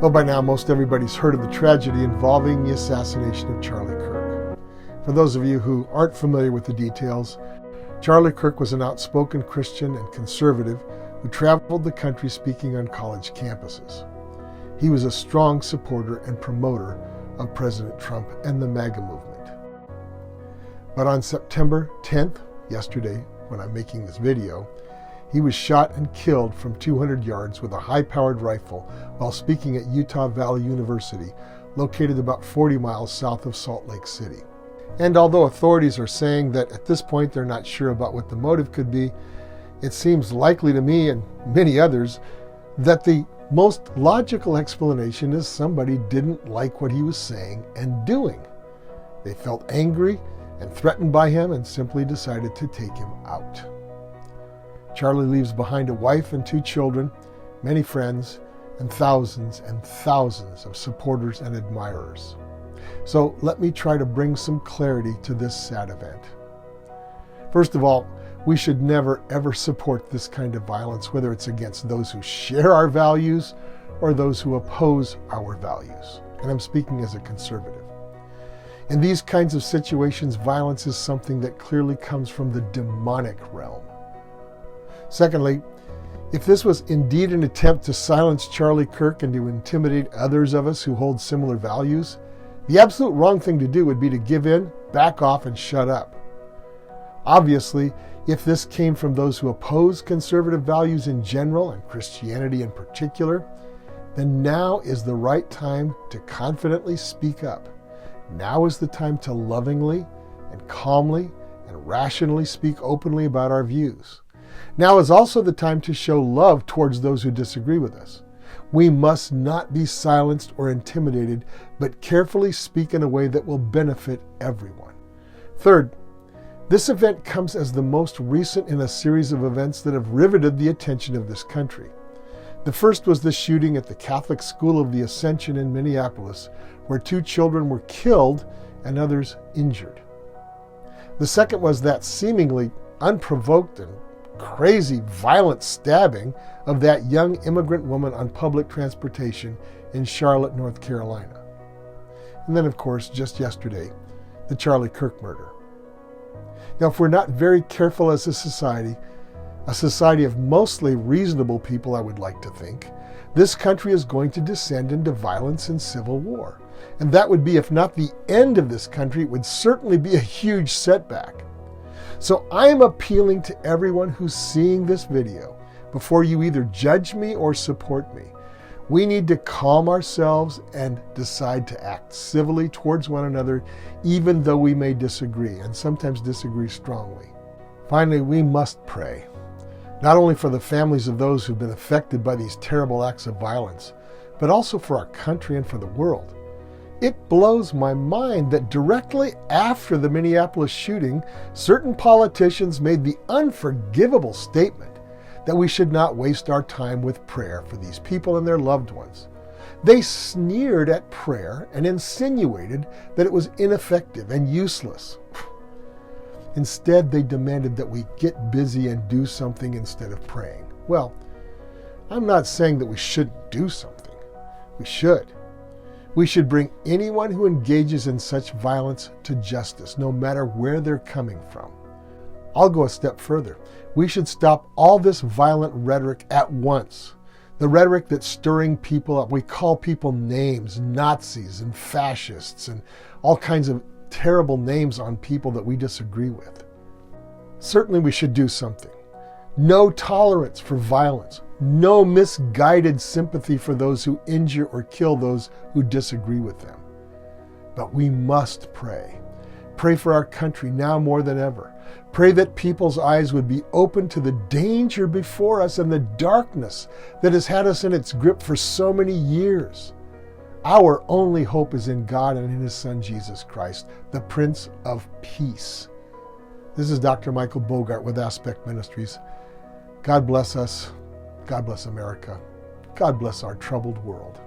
Well, by now, most everybody's heard of the tragedy involving the assassination of Charlie Kirk. For those of you who aren't familiar with the details, Charlie Kirk was an outspoken Christian and conservative who traveled the country speaking on college campuses. He was a strong supporter and promoter of President Trump and the MAGA movement. But on September 10th, yesterday, when I'm making this video, he was shot and killed from 200 yards with a high-powered rifle while speaking at Utah Valley University, located about 40 miles south of Salt Lake City. And although authorities are saying that at this point they're not sure about what the motive could be, it seems likely to me and many others that the most logical explanation is somebody didn't like what he was saying and doing. They felt angry and threatened by him and simply decided to take him out. Charlie leaves behind a wife and 2 children, many friends, and thousands of supporters and admirers. So let me try to bring some clarity to this sad event. First of all, we should never ever support this kind of violence, whether it's against those who share our values or those who oppose our values. And I'm speaking as a conservative. In these kinds of situations, violence is something that clearly comes from the demonic realm. Secondly, if this was indeed an attempt to silence Charlie Kirk and to intimidate others of us who hold similar values, the absolute wrong thing to do would be to give in, back off, and shut up. Obviously, if this came from those who oppose conservative values in general and Christianity in particular, then now is the right time to confidently speak up. Now is the time to lovingly and calmly and rationally speak openly about our views. Now is also the time to show love towards those who disagree with us. We must not be silenced or intimidated, but carefully speak in a way that will benefit everyone. Third, this event comes as the most recent in a series of events that have riveted the attention of this country. The first was the shooting at the Catholic School of the Ascension in Minneapolis, where 2 children were killed and others injured. The second was that seemingly unprovoked and crazy, violent stabbing of that young immigrant woman on public transportation in Charlotte, North Carolina. And then, of course, just yesterday, the Charlie Kirk murder. Now, if we're not very careful as a society of mostly reasonable people, I would like to think, this country is going to descend into violence and civil war. And that would be, if not the end of this country, it would certainly be a huge setback. So I am appealing to everyone who's seeing this video, before you either judge me or support me, we need to calm ourselves and decide to act civilly towards one another, even though we may disagree, and sometimes disagree strongly. Finally, we must pray, not only for the families of those who've been affected by these terrible acts of violence, but also for our country and for the world. It blows my mind that directly after the Minneapolis shooting, certain politicians made the unforgivable statement that we should not waste our time with prayer for these people and their loved ones. They sneered at prayer and insinuated that it was ineffective and useless. Instead, they demanded that we get busy and do something instead of praying. Well, I'm not saying that we shouldn't do something. We should. We should bring anyone who engages in such violence to justice, no matter where they're coming from. I'll go a step further. We should stop all this violent rhetoric at once. The rhetoric that's stirring people up. We call people names, Nazis and fascists, and all kinds of terrible names on people that we disagree with. Certainly we should do something. No tolerance for violence. No misguided sympathy for those who injure or kill those who disagree with them. But we must pray. Pray for our country now more than ever. Pray that people's eyes would be open to the danger before us and the darkness that has had us in its grip for so many years. Our only hope is in God and in His Son, Jesus Christ, the Prince of Peace. This is Dr. Michael Bogart with Aspect Ministries. God bless us. God bless America. God bless our troubled world.